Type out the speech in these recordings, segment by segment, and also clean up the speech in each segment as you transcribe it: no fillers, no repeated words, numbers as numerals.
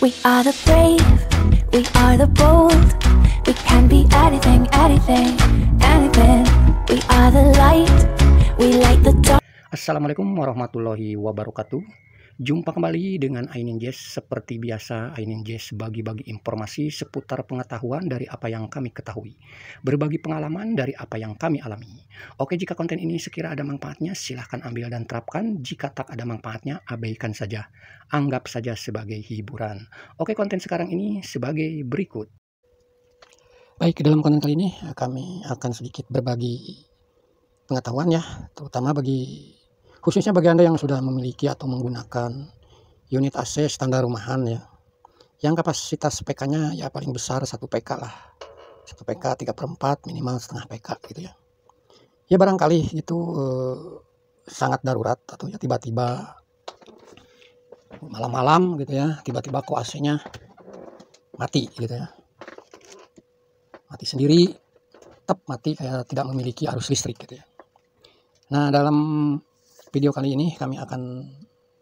We are the brave, we are the bold. We can be anything, anything, anything. We are the light, we light the dark. Assalamualaikum warahmatullahi wabarakatuh. Jumpa kembali dengan Ainin Jazz. Seperti biasa, Ainin Jazz bagi-bagi informasi seputar pengetahuan dari apa yang kami ketahui, berbagi pengalaman dari apa yang kami alami. Oke, jika konten ini sekira ada manfaatnya, silahkan ambil dan terapkan. Jika tak ada manfaatnya, abaikan saja. Anggap saja sebagai hiburan. Oke, konten sekarang ini sebagai berikut. Baik, dalam konten kali ini kami akan sedikit berbagi pengetahuan ya, terutama khususnya bagi Anda yang sudah memiliki atau menggunakan unit AC standar rumahan ya, yang kapasitas PK-nya ya paling besar 1 PK lah, 1 PK 3/4 minimal setengah PK gitu ya. Ya barangkali itu sangat darurat atau ya tiba-tiba malam-malam gitu ya, tiba-tiba kok AC-nya mati gitu ya, mati sendiri, mati kayak tidak memiliki arus listrik gitu ya. Nah, dalam video kali ini kami akan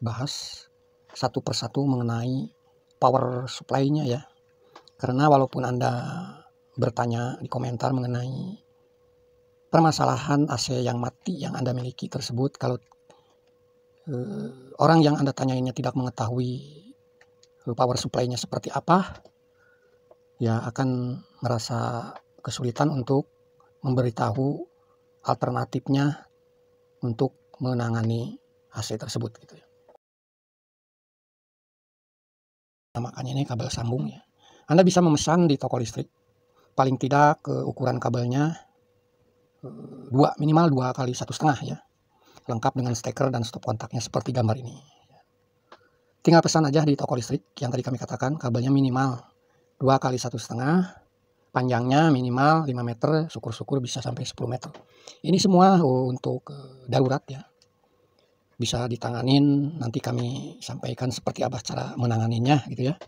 bahas satu persatu mengenai power supply-nya ya. Karena walaupun Anda bertanya di komentar mengenai permasalahan AC yang mati yang Anda miliki tersebut, kalau orang yang Anda tanyainnya tidak mengetahui power supply-nya seperti apa, ya akan merasa kesulitan untuk memberitahu alternatifnya untuk menangani AC tersebut gitu ya. Nah, makanya ini kabel sambung ya. Anda bisa memesan di toko listrik. Paling tidak ukuran kabelnya minimal 2 kali 1,5 ya. Lengkap dengan steker dan stop kontaknya seperti gambar ini. Tinggal pesan aja di toko listrik yang tadi kami katakan, kabelnya minimal 2 kali 1,5, panjangnya minimal 5 meter, syukur-syukur bisa sampai 10 meter. Ini semua untuk darurat ya. Bisa ditanganin, nanti kami sampaikan seperti apa cara menanganinya gitu ya.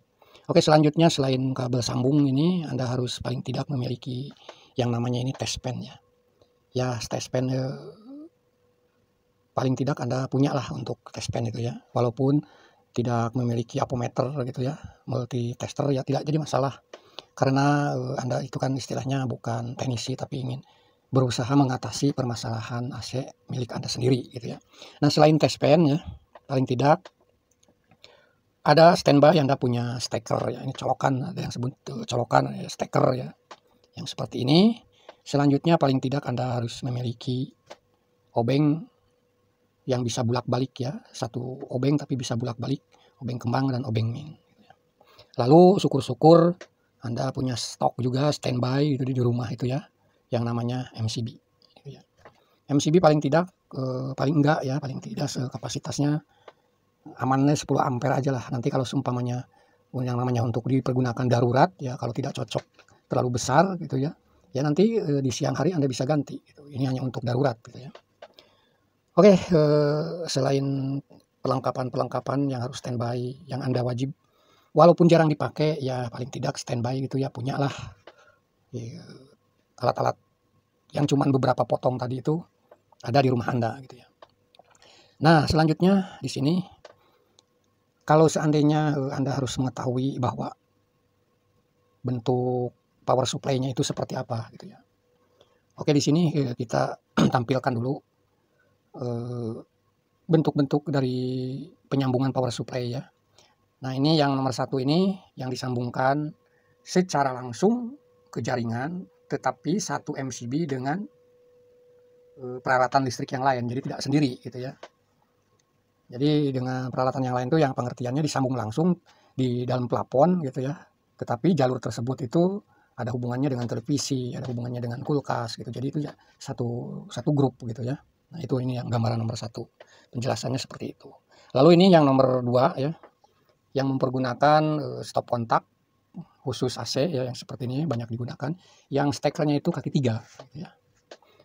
Oke, selanjutnya selain kabel sambung ini, Anda harus paling tidak memiliki yang namanya ini test pen ya. Ya, test pen paling tidak Anda punya lah untuk test pen itu ya. Walaupun tidak memiliki apometer gitu ya, multi tester ya tidak jadi masalah. Karena Anda itu kan istilahnya bukan teknisi tapi ingin berusaha mengatasi permasalahan AC milik Anda sendiri gitu ya. Nah, selain test pen ya, paling tidak ada standby Anda punya steker ya. Ini colokan, ada yang sebut colokan ya, steker ya, yang seperti ini. Selanjutnya paling tidak Anda harus memiliki obeng yang bisa bolak-balik ya, 1 obeng tapi bisa bolak-balik, obeng kembang dan obeng min. Lalu syukur-syukur Anda punya stok juga standby itu di rumah itu ya, yang namanya MCB gitu ya. MCB paling tidak paling enggak ya, paling tidak kapasitasnya amannya 10 ampere aja lah. Nanti kalau seumpamanya yang namanya untuk dipergunakan darurat ya, kalau tidak cocok terlalu besar gitu ya, ya nanti di siang hari Anda bisa ganti gitu. Ini hanya untuk darurat gitu ya. Oke, selain perlengkapan yang harus standby yang Anda wajib walaupun jarang dipakai ya paling tidak standby gitu ya, punyalah ya, alat-alat yang cuman beberapa potong tadi itu ada di rumah Anda gitu ya. Nah, selanjutnya di sini kalau seandainya Anda harus mengetahui bahwa bentuk power supply-nya itu seperti apa gitu ya. Oke, di sini kita tampilkan dulu bentuk-bentuk dari penyambungan power supply ya. Nah, ini yang nomor 1 ini yang disambungkan secara langsung ke jaringan, tetapi 1 MCB dengan peralatan listrik yang lain, jadi tidak sendiri gitu ya. Jadi dengan peralatan yang lain itu yang pengertiannya disambung langsung di dalam plafon gitu ya. Tetapi jalur tersebut itu ada hubungannya dengan televisi, ada hubungannya dengan kulkas gitu. Jadi itu ya satu grup gitu ya. Nah, itu ini yang gambaran nomor 1. Penjelasannya seperti itu. Lalu ini yang nomor 2 ya, yang mempergunakan stop kontak khusus AC ya, yang seperti ini banyak digunakan, yang stekernya itu kaki 3 gitu ya.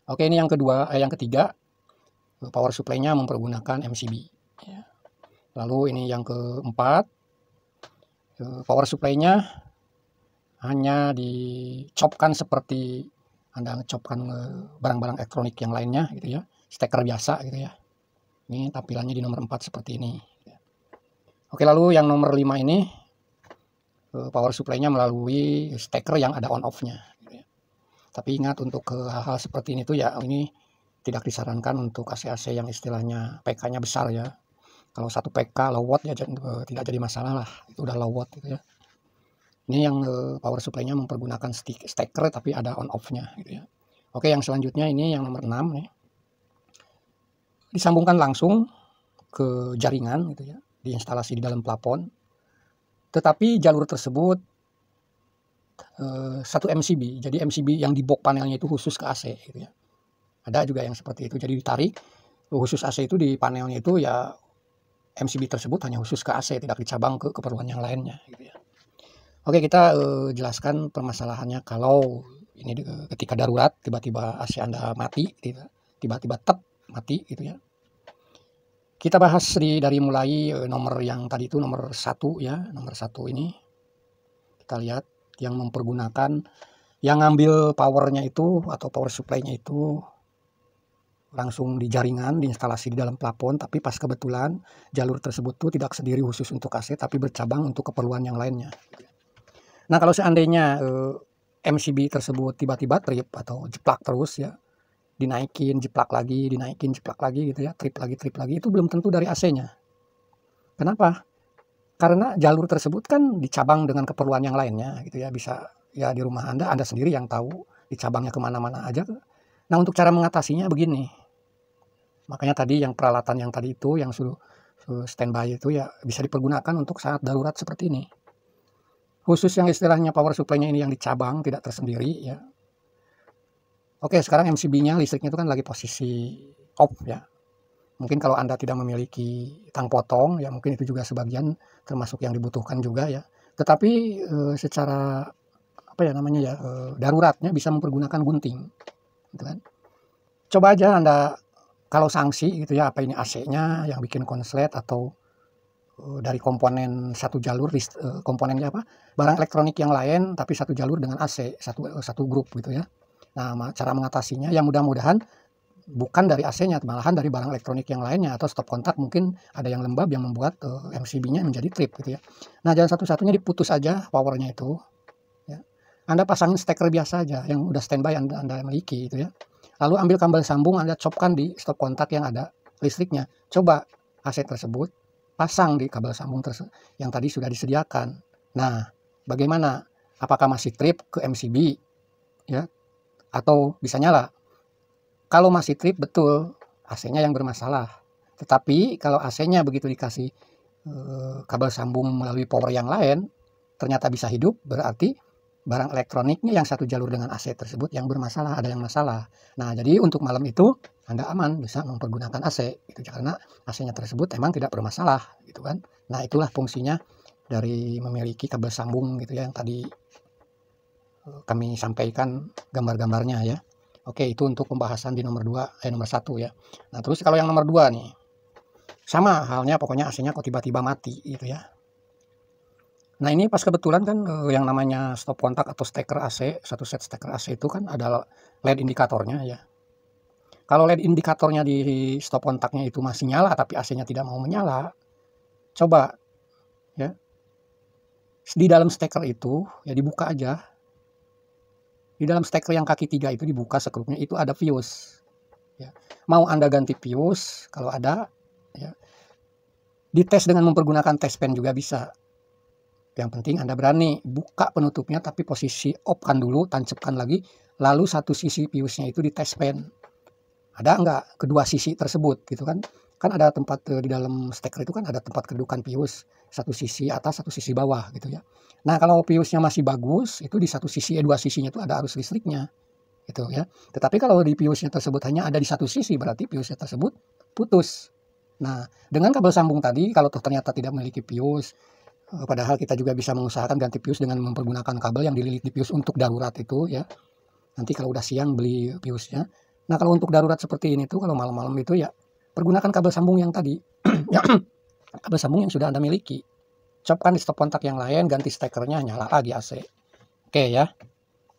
Oke, ini yang ketiga power supply-nya mempergunakan MCB ya. Lalu ini yang keempat, power supply-nya hanya dicopkan seperti Anda ngecopkan barang-barang elektronik yang lainnya gitu ya, steker biasa gitu ya. Ini tampilannya di nomor 4 seperti ini. Oke, lalu yang nomor 5 ini power supply-nya melalui steker yang ada on off-nya gitu ya. Tapi ingat untuk hal-hal seperti ini tuh ya, ini tidak disarankan untuk AC-AC yang istilahnya PK-nya besar ya. Kalau 1 PK low watt ya tidak jadi masalah lah, itu udah low watt gitu ya. Ini yang power supply-nya mempergunakan steker tapi ada on off-nya gitu ya. Oke, yang selanjutnya ini yang nomor 6 nih. Disambungkan langsung ke jaringan gitu ya, diinstalasi di dalam plafon. Tetapi jalur tersebut 1 MCB. Jadi MCB yang di box panelnya itu khusus ke AC gitu ya. Ada juga yang seperti itu. Jadi ditarik khusus AC itu di panelnya itu ya, MCB tersebut hanya khusus ke AC, tidak dicabang ke keperluan yang lainnya gitu ya. Oke, kita jelaskan permasalahannya kalau ini ketika darurat tiba-tiba AC Anda mati, tiba-tiba mati gitu ya. Kita bahas dari mulai nomor yang tadi itu nomor 1 ya, nomor 1 ini. Kita lihat yang mempergunakan, yang ngambil powernya itu atau power supply-nya itu langsung di jaringan, diinstalasi di dalam plafon, tapi pas kebetulan jalur tersebut tuh tidak sendiri khusus untuk AC, tapi bercabang untuk keperluan yang lainnya. Nah, kalau seandainya MCB tersebut tiba-tiba trip atau jeplak terus ya, dinaikin, jeplak lagi gitu ya, trip lagi, itu belum tentu dari AC-nya. Kenapa? Karena jalur tersebut kan dicabang dengan keperluan yang lainnya gitu ya, bisa ya di rumah Anda sendiri yang tahu dicabangnya kemana-mana aja. Nah, untuk cara mengatasinya begini. Makanya tadi yang peralatan yang tadi itu yang suruh standby itu ya bisa dipergunakan untuk saat darurat seperti ini. Khusus yang istilahnya power supply-nya ini yang dicabang, tidak tersendiri ya. Oke, sekarang MCB-nya listriknya itu kan lagi posisi off ya. Mungkin kalau Anda tidak memiliki tang potong ya, mungkin itu juga sebagian termasuk yang dibutuhkan juga ya. Tetapi secara apa ya namanya ya, daruratnya bisa mempergunakan gunting gitu kan. Coba aja Anda kalau sanksi gitu ya, apa ini AC-nya yang bikin konslet atau dari komponen satu jalur, komponennya apa, barang elektronik yang lain tapi satu jalur dengan AC, satu grup gitu ya. Nah, cara mengatasinya ya mudah-mudahan bukan dari AC-nya, malahan dari barang elektronik yang lainnya, atau stop kontak mungkin ada yang lembab yang membuat MCB-nya menjadi trip gitu ya. Nah, jalan satu-satunya diputus aja powernya itu ya. Anda pasangin steker biasa aja yang udah standby Anda miliki gitu ya. Lalu ambil kabel sambung, Anda copkan di stop kontak yang ada listriknya. Coba AC tersebut pasang di kabel sambung yang tadi sudah disediakan. Nah, bagaimana? Apakah masih trip ke MCB ya? Atau bisa nyala? Kalau masih trip, betul AC-nya yang bermasalah. Tetapi kalau AC-nya begitu dikasih kabel sambung melalui power yang lain, ternyata bisa hidup, berarti barang elektroniknya yang satu jalur dengan AC tersebut yang bermasalah, ada yang masalah. Nah, jadi untuk malam itu Anda aman bisa mempergunakan AC gitu, karena AC-nya tersebut emang tidak bermasalah gitu kan. Nah, itulah fungsinya dari memiliki kabel sambung gitu ya, yang tadi kami sampaikan gambar-gambarnya ya. Oke, itu untuk pembahasan di nomor 1 ya. Nah, terus kalau yang nomor 2 nih. Sama halnya, pokoknya AC-nya kok tiba-tiba mati gitu ya. Nah, ini pas kebetulan kan yang namanya stop kontak atau steker AC, satu set steker AC itu kan ada LED indikatornya ya. Kalau LED indikatornya di stop kontaknya itu masih nyala tapi AC-nya tidak mau menyala, coba ya di dalam steker itu ya dibuka aja. Di dalam steker yang kaki 3 itu dibuka sekrupnya, itu ada fuse ya. Mau Anda ganti fuse kalau ada ya, dites dengan mempergunakan test pen juga bisa. Yang penting Anda berani buka penutupnya, tapi posisi off-kan dulu, tancapkan lagi, lalu satu sisi fuse-nya itu di test pen. Ada enggak kedua sisi tersebut gitu kan? Kan ada tempat di dalam steker itu kan ada tempat kedudukan fuse, satu sisi atas, satu sisi bawah gitu ya. Nah, kalau fuse-nya masih bagus, itu di satu sisi, dua sisinya itu ada arus listriknya gitu ya. Tetapi kalau di fuse-nya tersebut hanya ada di satu sisi, berarti fuse-nya tersebut putus. Nah, dengan kabel sambung tadi, kalau ternyata tidak memiliki fuse, padahal kita juga bisa mengusahakan ganti fuse dengan mempergunakan kabel yang dililit di fuse untuk darurat itu ya. Nanti kalau udah siang beli fuse-nya. Nah, kalau untuk darurat seperti ini tuh, kalau malam-malam itu ya pergunakan kabel sambung yang tadi. Ya, kabel sambung yang sudah Anda miliki. Copkan di stop kontak yang lain, ganti stekernya, nyala lagi AC. Oke ya.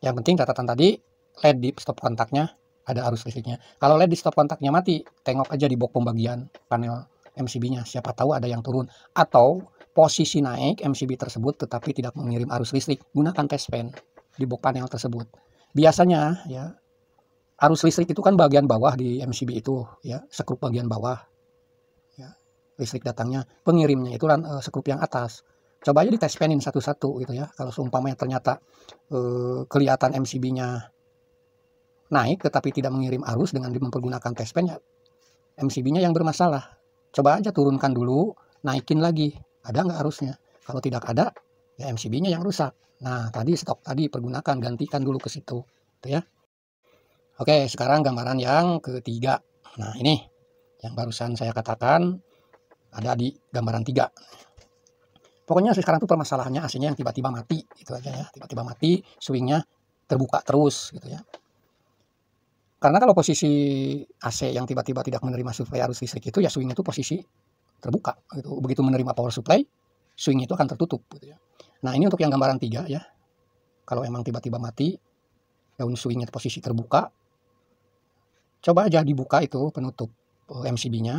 Yang penting catatan tadi, LED di stop kontaknya ada arus listriknya. Kalau LED di stop kontaknya mati, tengok aja di box pembagian panel MCB-nya. Siapa tahu ada yang turun. Atau posisi naik MCB tersebut tetapi tidak mengirim arus listrik, gunakan test pen di box panel tersebut. Biasanya ya, arus listrik itu kan bagian bawah di MCB itu ya, sekrup bagian bawah ya, listrik datangnya. Pengirimnya itu kan sekrup yang atas. Coba aja di test penin satu-satu gitu ya. Kalau seumpamanya ternyata kelihatan MCB-nya naik tetapi tidak mengirim arus dengan mempergunakan test pen, ya MCB-nya yang bermasalah. Coba aja turunkan dulu, naikin lagi, ada nggak arusnya? Kalau tidak ada, ya MCB-nya yang rusak. Nah, tadi stok tadi pergunakan, gantikan dulu ke situ, gitu ya. Oke, sekarang gambaran yang ketiga. Nah, ini yang barusan saya katakan ada di gambaran 3. Pokoknya sekarang tuh permasalahannya AC-nya yang tiba-tiba mati, itu aja ya. Tiba-tiba mati, swingnya terbuka terus, gitu ya. Karena kalau posisi AC yang tiba-tiba tidak menerima suplai arus listrik itu, ya swingnya itu posisi terbuka gitu. Begitu menerima power supply, swingnya itu akan tertutup gitu ya. Nah, ini untuk yang gambaran 3 ya. Kalau emang tiba-tiba mati, daun swingnya posisi terbuka, coba aja dibuka itu penutup MCB-nya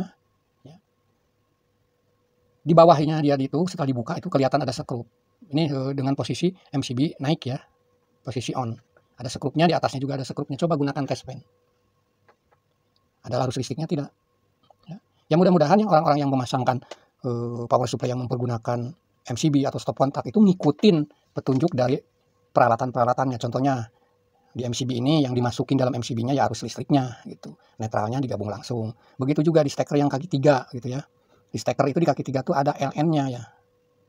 ya. Di bawahnya dia itu setelah dibuka itu kelihatan ada sekrup. Ini dengan posisi MCB naik ya, posisi on. Ada sekrupnya, di atasnya juga ada sekrupnya. Coba gunakan test pen. Ada arus listriknya tidak? Ya mudah-mudahan yang orang-orang yang memasangkan power supply yang mempergunakan MCB atau stop kontak itu ngikutin petunjuk dari peralatan-peralatannya. Contohnya di MCB ini yang dimasukin dalam MCB-nya ya arus listriknya gitu. Netralnya digabung langsung. Begitu juga di steker yang kaki 3 gitu ya. Di steker itu di kaki 3 tuh ada LN-nya ya.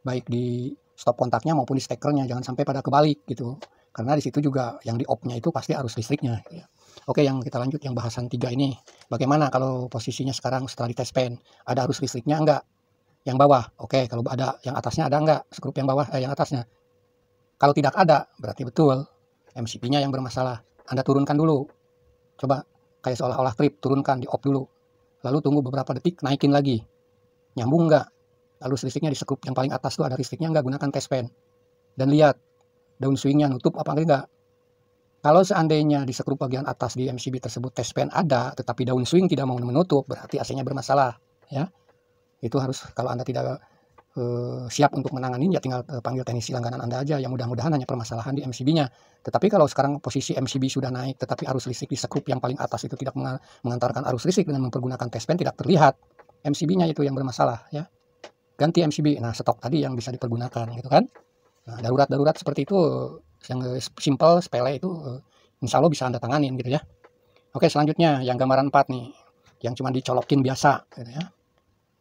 Baik di stop kontaknya maupun di stekernya, jangan sampai pada kebalik gitu. Karena di situ juga yang di off-nya itu pasti arus listriknya gitu ya. Oke, yang kita lanjut yang bahasan 3 ini. Bagaimana kalau posisinya sekarang setelah di test pen? Ada arus listriknya enggak? Yang bawah. Oke, kalau ada yang atasnya ada enggak? Sekrup yang bawah yang atasnya. Kalau tidak ada, berarti betul MCB-nya yang bermasalah. Anda turunkan dulu. Coba kayak seolah-olah trip, turunkan di off dulu. Lalu tunggu beberapa detik, naikin lagi. Nyambung enggak? Arus listriknya di sekrup yang paling atas tuh ada listriknya enggak? Gunakan test pen. Dan lihat daun swingnya nutup apa enggak. Kalau seandainya di sekrup bagian atas di MCB tersebut test pen ada, tetapi daun swing tidak mau menutup, berarti AC-nya bermasalah ya. Itu harus, kalau Anda tidak siap untuk menangani, ya tinggal panggil teknisi langganan Anda aja, yang mudah-mudahan hanya permasalahan di MCB-nya. Tetapi kalau sekarang posisi MCB sudah naik, tetapi arus listrik di sekrup yang paling atas itu tidak mengantarkan arus listrik dengan mempergunakan test pen, tidak terlihat, MCB-nya itu yang bermasalah ya. Ganti MCB, nah stok tadi yang bisa dipergunakan gitu kan. Nah, darurat-darurat seperti itu yang simple, sepele itu insya Allah bisa Anda tanganin gitu ya. Oke, selanjutnya yang gambaran 4 nih, yang cuma dicolokin biasa gitu ya.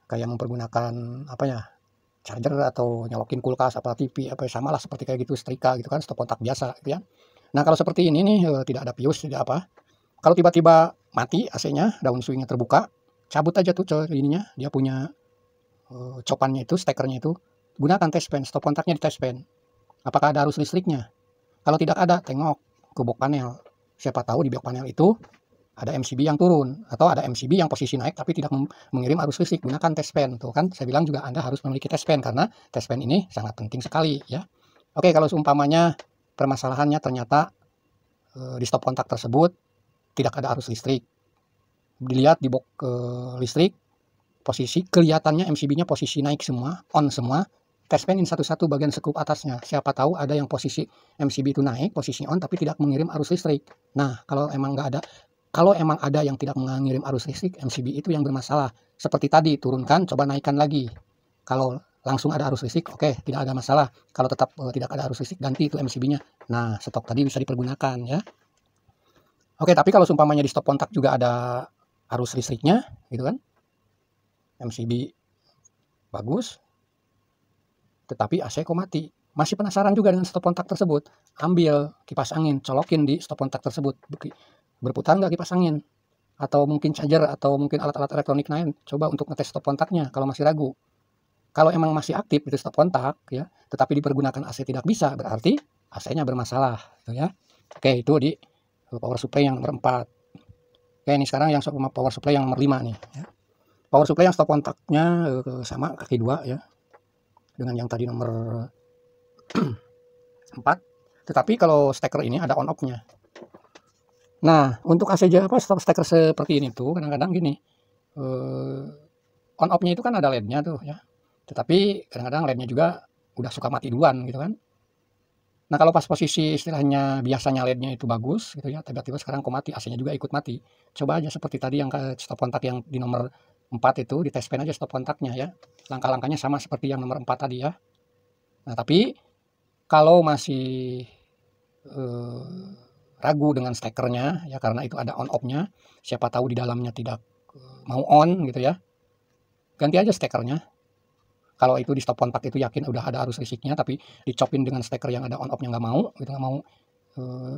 Kayak mempergunakan apa ya, charger atau nyolokin kulkas apa TV apa sama lah seperti kayak gitu, setrika gitu kan, stop kontak biasa gitu ya. Nah, kalau seperti ini nih tidak ada fuse, tidak apa. Kalau tiba-tiba mati AC-nya, daun swingnya terbuka, cabut aja tuh ininya, dia punya copannya itu, stekernya itu, gunakan test pen, stop kontaknya di test pen. Apakah ada arus listriknya? Kalau tidak ada, tengok ke box panel. Siapa tahu di box panel itu ada MCB yang turun, atau ada MCB yang posisi naik tapi tidak mengirim arus listrik. Gunakan test pen. Tuh kan, saya bilang juga Anda harus memiliki test pen, karena test pen ini sangat penting sekali ya. Oke, kalau seumpamanya permasalahannya ternyata di stop kontak tersebut tidak ada arus listrik. Dilihat di box listrik, posisi kelihatannya MCB-nya posisi naik semua, on semua. Test penin satu-satu bagian sekrup atasnya. Siapa tahu ada yang posisi MCB itu naik, posisi on tapi tidak mengirim arus listrik. Nah, kalau emang ada yang tidak mengirim arus listrik, MCB itu yang bermasalah. Seperti tadi, turunkan, coba naikkan lagi. Kalau langsung ada arus listrik, oke, tidak ada masalah. Kalau tetap tidak ada arus listrik, ganti itu MCB-nya. Nah, stok tadi bisa dipergunakan ya. Oke, tapi kalau seumpamanya di stop kontak juga ada arus listriknya, gitu kan. MCB bagus, tetapi AC kok mati. Masih penasaran juga dengan stop kontak tersebut? Ambil kipas angin, colokin di stop kontak tersebut. Berputar nggak kipas angin? Atau mungkin charger, atau mungkin alat-alat elektronik lain. Coba untuk ngetes stop kontaknya kalau masih ragu. Kalau emang masih aktif itu stop kontak ya, tetapi dipergunakan AC tidak bisa, berarti AC-nya bermasalah gitu ya. Oke, itu di power supply yang nomor 4. Oke, ini sekarang yang power supply yang nomor 5 nih ya. Power supply yang stop kontaknya sama kaki 2 ya, dengan yang tadi nomor 4. Tetapi kalau steker ini ada on off-nya. Nah, untuk AC stop steker seperti ini tuh kadang-kadang gini, on off-nya itu kan ada LED-nya tuh ya. Tetapi kadang-kadang LED-nya juga udah suka mati duluan gitu kan. Nah kalau pas posisi istilahnya biasanya LED-nya itu bagus gitu ya, tiba-tiba sekarang kok mati, AC-nya juga ikut mati. Coba aja seperti tadi yang stop kontak yang di nomor 4 itu, di tes pen aja stop kontaknya ya. Langkah-langkahnya sama seperti yang nomor 4 tadi ya. Nah tapi kalau masih ragu dengan stekernya ya, karena itu ada on off-nya, siapa tahu di dalamnya tidak mau on gitu ya, ganti aja stekernya. Kalau itu di stop kontak itu yakin udah ada arus listriknya, tapi dicopin dengan steker yang ada on off-nya nggak mau, gitu nggak mau,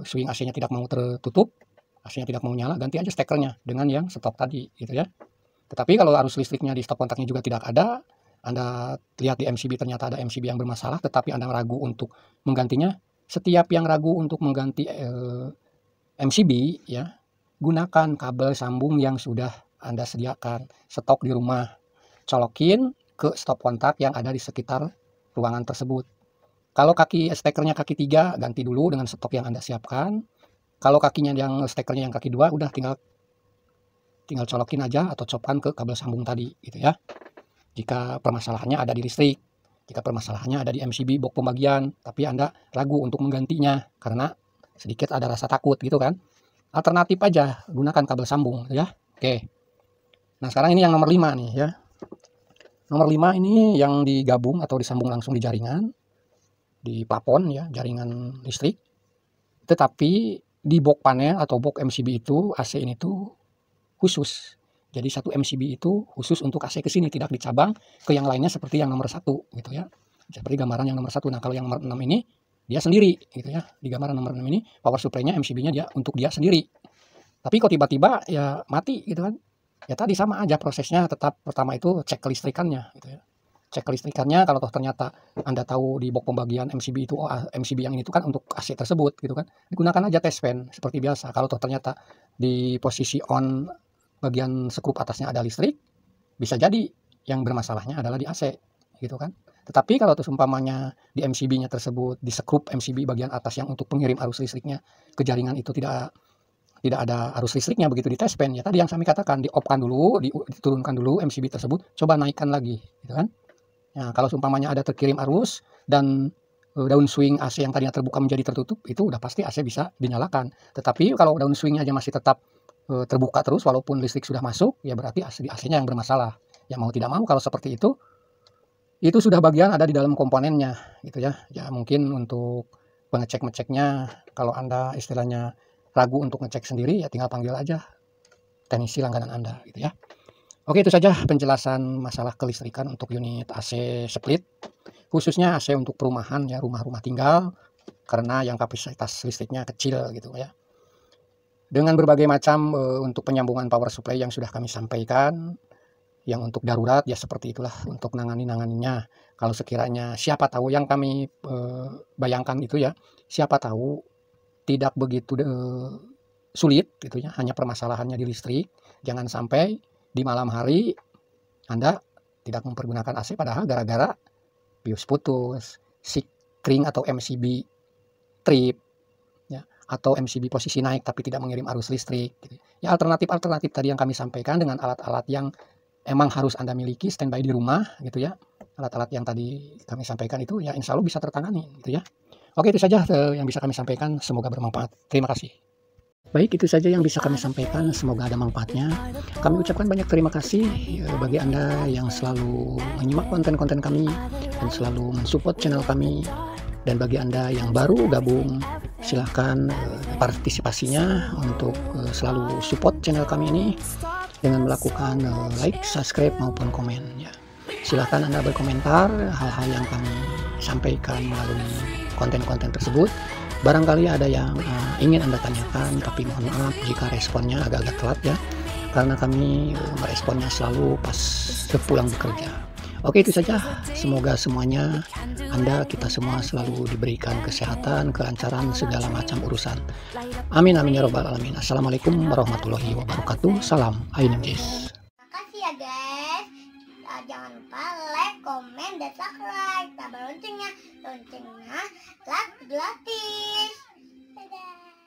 swing AC-nya tidak mau tertutup, AC-nya tidak mau nyala, ganti aja stekernya dengan yang stok tadi, gitu ya. Tetapi kalau arus listriknya di stop kontaknya juga tidak ada, Anda lihat di MCB ternyata ada MCB yang bermasalah, tetapi Anda ragu untuk menggantinya, setiap yang ragu untuk mengganti MCB ya, gunakan kabel sambung yang sudah Anda sediakan, stok di rumah, colokin ke stop kontak yang ada di sekitar ruangan tersebut. Kalau kaki stekernya kaki 3, ganti dulu dengan stok yang Anda siapkan. Kalau kakinya yang stekernya yang kaki 2, udah tinggal colokin aja atau copkan ke kabel sambung tadi gitu ya. Jika permasalahannya ada di listrik, jika permasalahannya ada di MCB box pembagian, tapi Anda ragu untuk menggantinya karena sedikit ada rasa takut gitu kan. Alternatif aja, gunakan kabel sambung ya. Oke. Nah, sekarang ini yang nomor 5 nih ya. Nomor 5 ini yang digabung atau disambung langsung di jaringan, di plafon ya, jaringan listrik. Tetapi di box panel atau box MCB itu, AC ini tuh khusus. Jadi satu MCB itu khusus untuk AC ke sini, tidak dicabang ke yang lainnya seperti yang nomor 1 gitu ya. Seperti gambaran yang nomor 1. Nah, kalau yang nomor 6 ini dia sendiri gitu ya. Di gambaran nomor 6 ini power supply-nya MCB-nya dia untuk dia sendiri. Tapi kok tiba-tiba ya mati gitu kan. Ya tadi sama aja prosesnya, tetap pertama itu cek kelistrikannya gitu ya. Cek kelistrikannya, kalau toh ternyata Anda tahu di box pembagian MCB itu, oh MCB yang ini tuh kan untuk AC tersebut gitu kan. Digunakan aja tes pen seperti biasa. Kalau toh ternyata di posisi on bagian skrup atasnya ada listrik, bisa jadi yang bermasalahnya adalah di AC gitu kan. Tetapi kalau tuh umpamanya di MCB-nya tersebut, di skrup MCB bagian atas yang untuk pengirim arus listriknya ke jaringan itu tidak ada arus listriknya begitu di tes pen ya, tadi yang kami katakan, di off kan dulu, diturunkan dulu MCB tersebut, coba naikkan lagi gitu kan. Nah, kalau seumpamanya ada terkirim arus dan daun swing AC yang tadinya terbuka menjadi tertutup, itu udah pasti AC bisa dinyalakan. Tetapi kalau daun swingnya aja masih tetap terbuka terus walaupun listrik sudah masuk, ya berarti AC-nya yang bermasalah. Ya mau tidak mau kalau seperti itu sudah bagian ada di dalam komponennya gitu ya. Ya mungkin untuk pengecek-ngeceknya, kalau Anda istilahnya ragu untuk ngecek sendiri, ya tinggal panggil aja teknisi langganan Anda gitu ya. Oke, itu saja penjelasan masalah kelistrikan untuk unit AC split, khususnya AC untuk perumahan ya, rumah-rumah tinggal, karena yang kapasitas listriknya kecil gitu ya. Dengan berbagai macam untuk penyambungan power supply yang sudah kami sampaikan, yang untuk darurat ya seperti itulah untuk nanganinya. Kalau sekiranya siapa tahu yang kami bayangkan itu ya, siapa tahu tidak begitu sulit gitu ya, hanya permasalahannya di listrik. Jangan sampai di malam hari Anda tidak mempergunakan AC padahal gara-gara bius putus, sikring atau MCB trip ya, atau MCB posisi naik tapi tidak mengirim arus listrik gitu. Ya alternatif tadi yang kami sampaikan dengan alat-alat yang emang harus Anda miliki standby di rumah gitu ya. Alat-alat yang tadi kami sampaikan itu ya insya Allah bisa tertangani gitu ya. Oke, itu saja yang bisa kami sampaikan, semoga bermanfaat. Terima kasih. Baik, itu saja yang bisa kami sampaikan, semoga ada manfaatnya. Kami ucapkan banyak terima kasih bagi Anda yang selalu menyimak konten-konten kami dan selalu mensupport channel kami. Dan bagi Anda yang baru gabung, silahkan partisipasinya untuk selalu support channel kami ini dengan melakukan like, subscribe maupun komen ya. Silahkan Anda berkomentar hal-hal yang kami sampaikan melalui konten-konten tersebut. Barangkali ada yang ingin Anda tanyakan, tapi mohon maaf jika responnya agak-agak telat ya, karena kami meresponnya selalu pas pulang bekerja. Oke, itu saja. Semoga semuanya Anda, kita semua selalu diberikan kesehatan, kelancaran segala macam urusan. Amin amin ya robbal alamin. Assalamualaikum warahmatullahi wabarakatuh. Salam Ainanjis. Makasih ya guys. Jangan lupa like, komen, dan subscribe. Tambah loncengnya like gratis. Dadah.